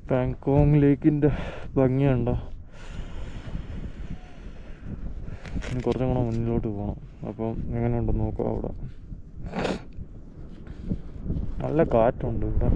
പാങ്കോങ് ലേക്കിൻ്റെ ഭംഗിയുണ്ടോ? ഇനി കുറച്ചും കൂടെ മുന്നിലോട്ട് പോകണം. അപ്പം എങ്ങനെയുണ്ടെന്ന് നോക്കാം. അവിടെ നല്ല കാറ്റുണ്ട് ഇവിടെ.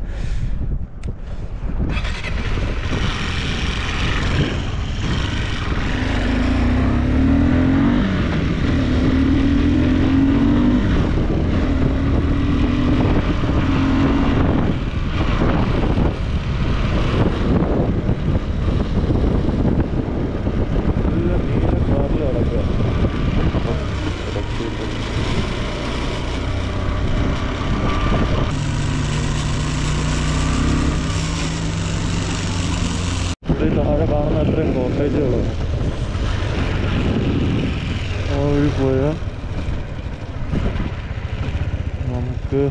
താഴെ കാണുന്ന അത്രയും കോട്ടേജുകളോ ആ വഴി പോയാൽ നമുക്ക്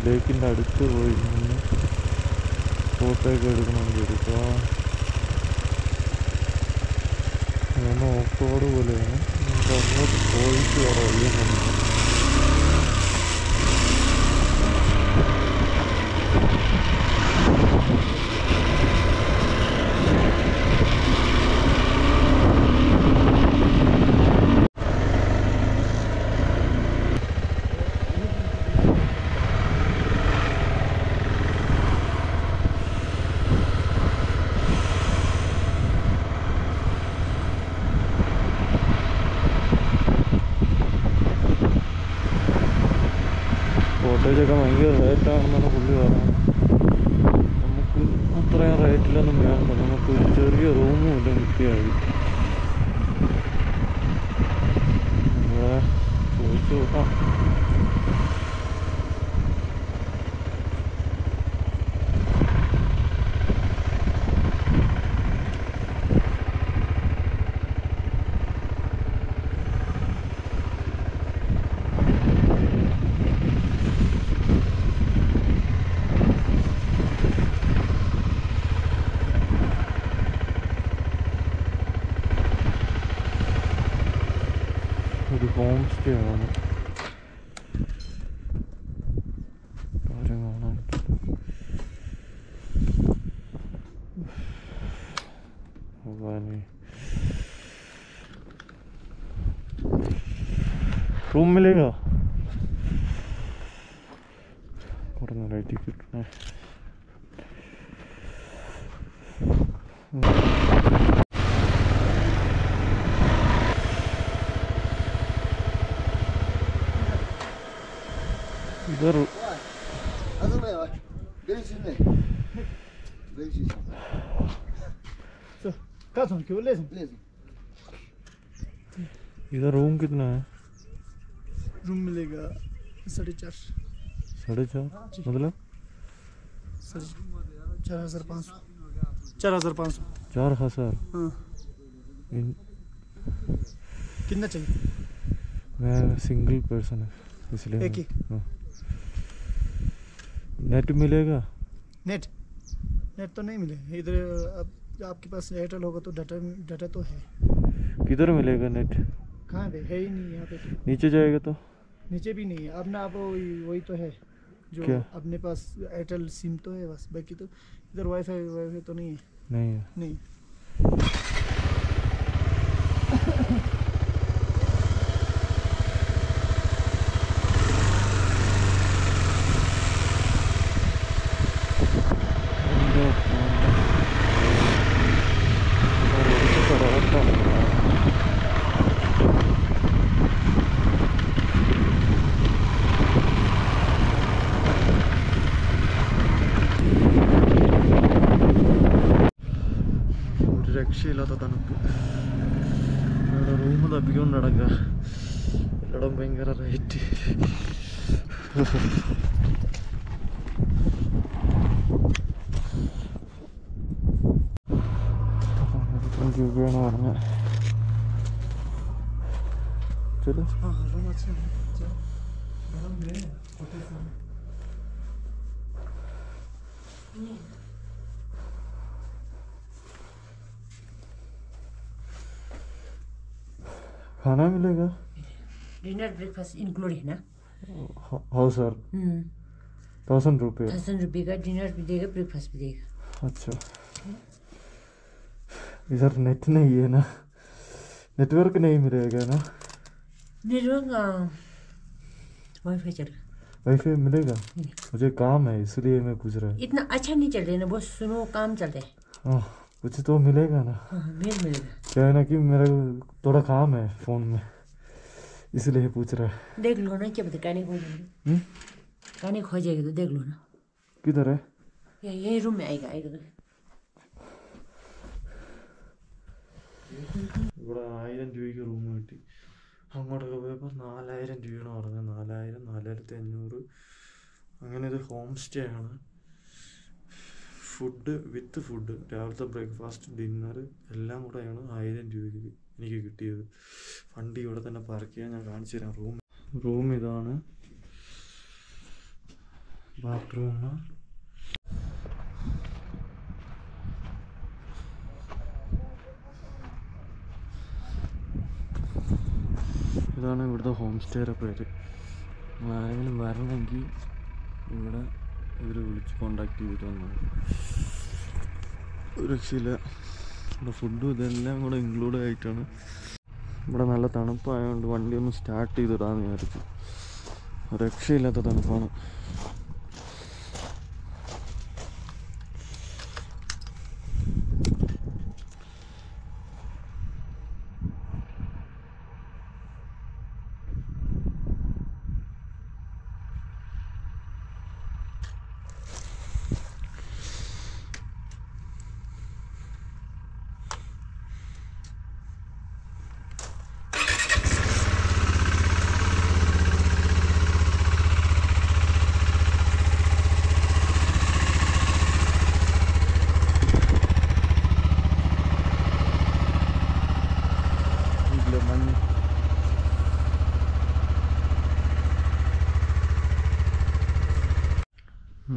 ലേക്കിൻ്റെ അടുത്ത് പോയി നിന്ന് ഫോട്ടോയൊക്കെ എടുക്കണമെങ്കിൽ എടുക്കാം. അങ്ങനെ ഓഫ് റോഡ് പോലെയാണ്. നമുക്ക് അങ്ങോട്ട് പോയിട്ട് അറിയാൻ കോട്ടേജൊക്കെ ഭയങ്കര റേറ്റാണെന്നാണ് പുള്ളി പറയുന്നത്. നമുക്ക് അത്രയും റേറ്റിലൊന്നും വേണ്ട. നമുക്ക് ഒരു ചെറിയ റൂമും ഇല്ല കിട്ടിയായി. ചോദിച്ചു നോക്കാം. ഒരു ഹോം സ്റ്റേ ആണ്. കാര്യം കാണാൻ रूम मिलेगा? കുറഞ്ഞ റേറ്റിൽ കിട്ടണേ. इधर इधर रूम कितना है? रूम मिलेगा 4.5 मतलब 4,500 4,500 4,000। हाँ कितना चाहिए? मैं सिंगल पर्सन है इसलिए एक ही। हाँ। नेट मिलेगा? नेट तो नहीं मिलेगा इधर। अब आपके पास एयरटेल होगा तो डाटा तो है। किधर मिलेगा नेट? कहाँ पे है ही नहीं यहाँ पे। नीचे जाएगा तो? नीचे भी नहीं है। अब ना आप वही तो है जो क्या? अपने पास एयरटेल सिम तो है बस, बाकी तो इधर वाईफाई तो नहीं है। नहीं है। नहीं രക്ഷയില്ലാത്ത തണുപ്പ്. ഇവിടെ റൂം തപ്പിക്കൊണ്ട് നടക്കുക. എല്ലായിടം ഭയങ്കര റേറ്റ്. രൂപയാണ് പറഞ്ഞത്. चलो खाना मिलेगा? डिनर ब्रेकफास्ट इंक्लूड है ना? हाँ सर। ₹1000 ₹1000 का डिनर भी देगा, ब्रेकफास्ट भी देगा। अच्छा, इधर नेट नहीं है ना, नेटवर्क नहीं मिलेगा ना? नेटवर्क वाईफाई चलेगा। वाईफाई मिलेगा? मुझे काम है इसलिए मैं पूछ रहा हूँ। इतना अच्छा नहीं चल रहा है ना, बहुत स्लो काम चल रहा है। हाँ, कुछ तो मिलेगा ना? हाँ, मिलेगा। क्या है ना कि मेरा थोड़ा काम है फ़ोन में, इसलिए पूछ रहा है। देख लो ना, क्या पता कहानी खोजेगा, कहानी खोजेगा तो देख लो ना। किधर है? यही रूम में आएगा। ഇവിടെ 1000 രൂപയ്ക്ക് റൂം കിട്ടി. അങ്ങോട്ടൊക്കെ പോയപ്പോൾ 4000 രൂപയാണ് പറഞ്ഞത്. 4000, 4500. അങ്ങനെ ഇത് ഹോം സ്റ്റേ ആണ്. ഫുഡ് വിത്ത് ഫുഡ്, രാവിലത്തെ ബ്രേക്ക്ഫാസ്റ്റ്, ഡിന്നർ എല്ലാം കൂടെയാണ് 1000 രൂപയ്ക്ക് എനിക്ക് കിട്ടിയത്. വണ്ടി ഇവിടെ തന്നെ പാർക്ക് ചെയ്യാൻ ഞാൻ കാണിച്ചു തരാം. റൂം ഇതാണ്, ബാത്റൂം. ഇതാണ് ഇവിടുത്തെ ഹോം സ്റ്റേയുടെ പേര്. ആരെങ്കിലും വരണമെങ്കിൽ ഇവിടെ ഇവർ വിളിച്ച് കോണ്ടാക്ട് ചെയ്തിട്ട് വന്നാൽ ഒരു രക്ഷയില്ല. ഇവിടെ ഫുഡും ഇതെല്ലാം കൂടെ ഇൻക്ലൂഡ് ആയിട്ടാണ്. ഇവിടെ നല്ല തണുപ്പായതുകൊണ്ട് വണ്ടി ഒന്ന് സ്റ്റാർട്ട് ചെയ്തിടാമെന്ന് വിചാരിച്ചു. രക്ഷയില്ലാത്ത തണുപ്പാണ്.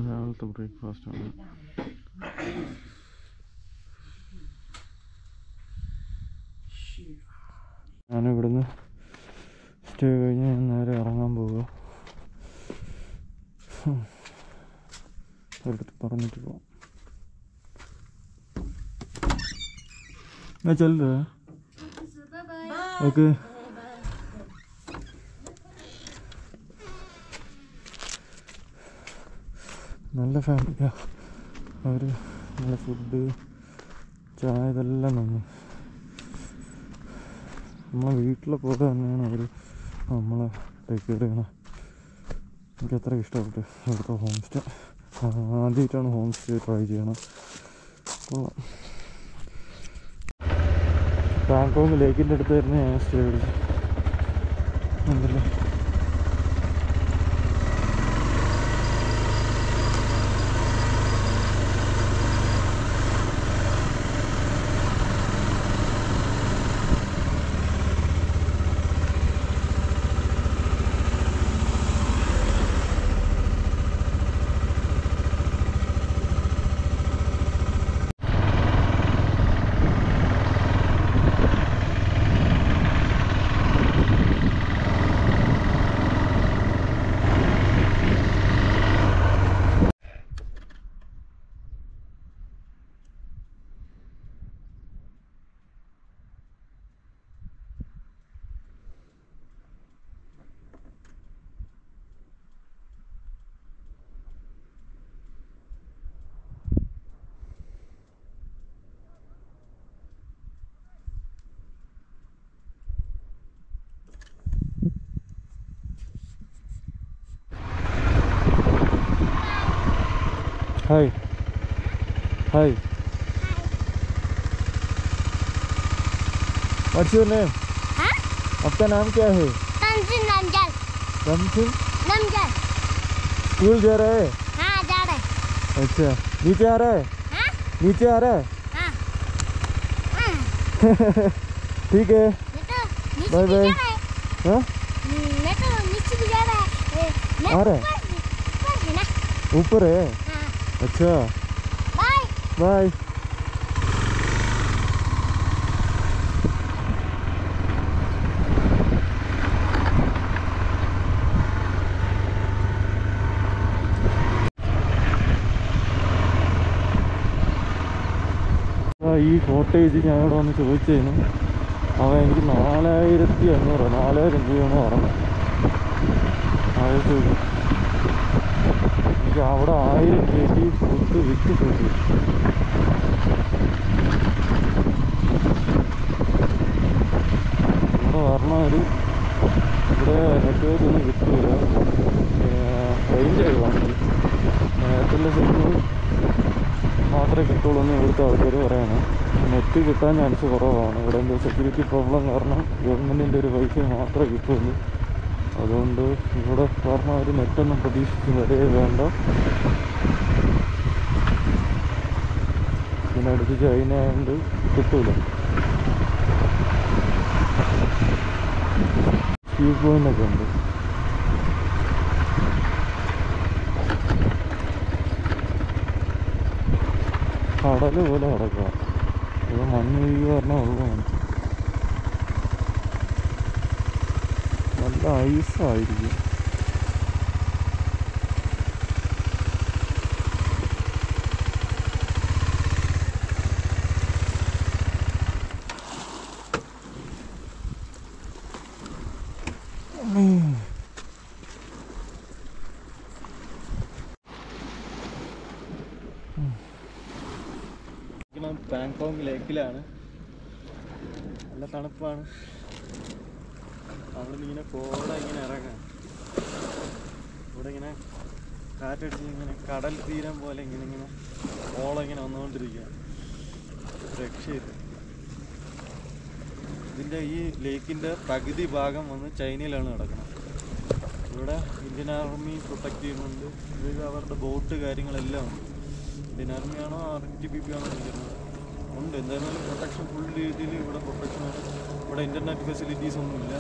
രാവിലത്തെ ബ്രേക്ക്ഫാസ്റ്റാണ്. ഞാനിവിടുന്ന് സ്റ്റേ കഴിഞ്ഞ് നേരെ ഇറങ്ങാൻ പോവുക. ഒരിടത്ത് പറഞ്ഞിട്ട് പോവാം. ഞാൻ ചെല്ലേ. ഓക്കെ. നല്ല ഫാമിലിയാ. അവർ നല്ല ഫുഡ്, ചായ ഇതെല്ലാം തന്നു. നമ്മളെ വീട്ടിലെ പോലെ തന്നെയാണ് അവർ നമ്മളെ ടേക്ക് കെയർ ചെയ്യണം. എനിക്ക് അത്ര ഇഷ്ടപ്പെട്ടു ഇവിടുത്തെ ഹോം സ്റ്റേ. ആദ്യമായിട്ടാണ് ഹോം സ്റ്റേ ട്രൈ ചെയ്യണം. അപ്പോൾ ബാങ്കോക്ക് ലേക്കിൻ്റെ അടുത്ത് തന്നെ ഞാൻ സ്റ്റേ എടുത്തു. ഉണ്ടല്ലേ. हाय हाय व्हाट्स योर नेम? आपका नाम क्या है? रमसिन नमजल। स्कूल जा रहा है? हाँ जा रहा है। अच्छा, नीचे आ रहा है? हाँ? नीचे आ रहा है? हाँ। हाँ। ठीक है, बाय बाय। हाँ, मैं तो नीचे भी जा रहा है। आ रहा है? ऊपर है ना। ऊपर है? हाँ। अच्छा, बाय बाय। ഈ കോട്ടേജ് ഞാൻ ഇവിടെ വന്ന് ചോദിച്ചതിന് അവൻ എനിക്ക് 4500 4000 രൂപയാണ് പറഞ്ഞത്. ആലോചിച്ച് നോക്കും, എനിക്ക് അവിടെ 1000 കയറ്റി ഫുഡ് വിറ്റ് കിട്ടി. ഇവിടെ പറഞ്ഞവർ ഇവിടെ നെറ്റ്വർക്ക് ഒന്നും കിട്ടില്ല, റേഞ്ചായി വണ്ടി എയർടെല്ലിൻ്റെ സിമ്മിൽ മാത്രമേ കിട്ടുള്ളൂ എന്ന് ഇവിടുത്തെ ആൾക്കാർ പറയണം. നെറ്റ് കിട്ടാൻ ചാൻസ് കുറവാണ്. ഇവിടെ എന്തോ സെക്യൂരിറ്റി പ്രോബ്ലം കാരണം ഗവൺമെൻറ്റിൻ്റെ ഒരു വൈഫൈ മാത്രമേ കിട്ടുള്ളൂ. അതുകൊണ്ട് ഇവിടെ പറഞ്ഞ ഒരു നെറ്റൊന്നും പ്രതീക്ഷിച്ച് വരേ വേണ്ട. പിന്നെ അടുത്ത് ചൈന ആയതുകൊണ്ട് കിട്ടൂല. വ്യൂ പോയിൻ്റൊക്കെ ഉണ്ട്. കടൽ പോലെ കിടക്കുക. ഇത് മഞ്ഞ് വീഴുക പറഞ്ഞാൽ ഉള്ളതാണ്. നല്ല ഐസായിരിക്കും. ബാങ്കോക്ക് ലേക്കിലാണ്. നല്ല തണുപ്പാണ്. അവിടെ നിന്ന് ഇങ്ങനെ കോട ഇങ്ങനെ ഇറങ്ങാം. ഇവിടെ ഇങ്ങനെ കാറ്റടിച്ച് ഇങ്ങനെ കടൽ തീരം പോലെ ഇങ്ങനെ ഓളം ഇങ്ങനെ വന്നുകൊണ്ടിരിക്കുക. രക്ഷയില്ല. ഇതിൻ്റെ ഈ ലേക്കിൻ്റെ പകുതി ഭാഗം വന്ന് ചൈനയിലാണ് കിടക്കുന്നത്. ഇവിടെ ഇന്ത്യൻ ആർമി പ്രൊട്ടക്റ്റ് ചെയ്യുന്നുണ്ട്. ഇത് അവരുടെ ബോട്ട് കാര്യങ്ങളെല്ലാം ഉണ്ട്. ഇന്ത്യൻ ആർമിയാണോ RTBP ആണോ ചെയ്യുന്നത് ഉണ്ട്. എന്തായാലും പ്രൊട്ടക്ഷൻ ഫുൾ രീതിയിൽ ഇവിടെ പ്രൊട്ടക്ഷനാണ്. ഇവിടെ ഇൻ്റർനെറ്റ് ഫെസിലിറ്റീസ് ഒന്നുമില്ല.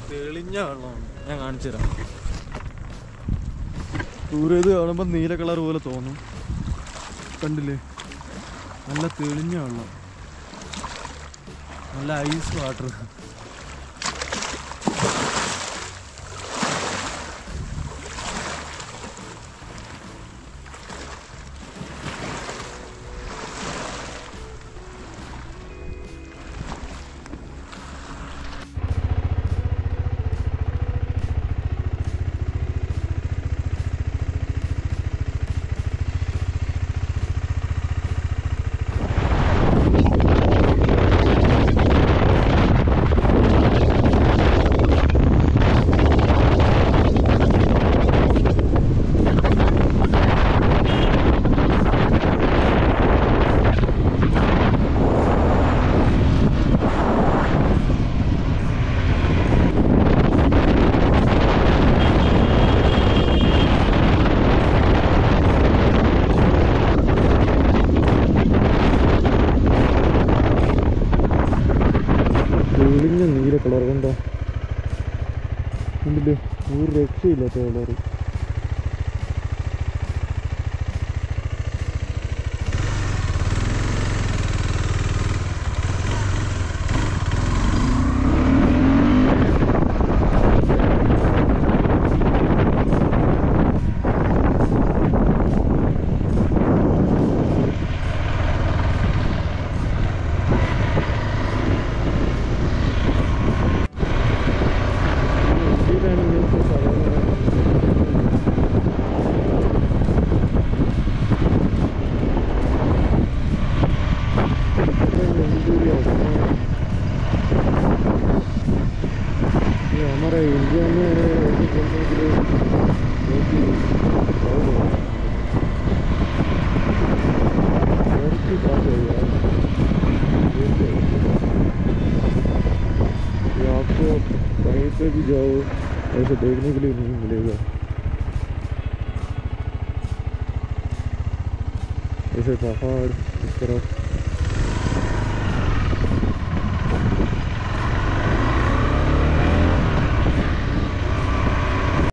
തെളിഞ്ഞ വെള്ളമാണ്. ഞാൻ കാണിച്ചു തരാം. ദൂരെ ഇത് കാണുമ്പോൾ നീല കളർ പോലെ തോന്നും. കണ്ടില്ലേ? നല്ല തെളിഞ്ഞ വെള്ളം, നല്ല ഐസ് വാട്ടർ. നീല കളർ കണ്ടോ? കണ്ടില്ലേ? ഒരു രക്ഷയില്ലാത്ത കളർ. हमारा इंडिया में ये आपको कहीं पे भी जाओ ऐसे देखने के लिए नहीं मिलेगा। ऐसे पहाड़ इस तरफ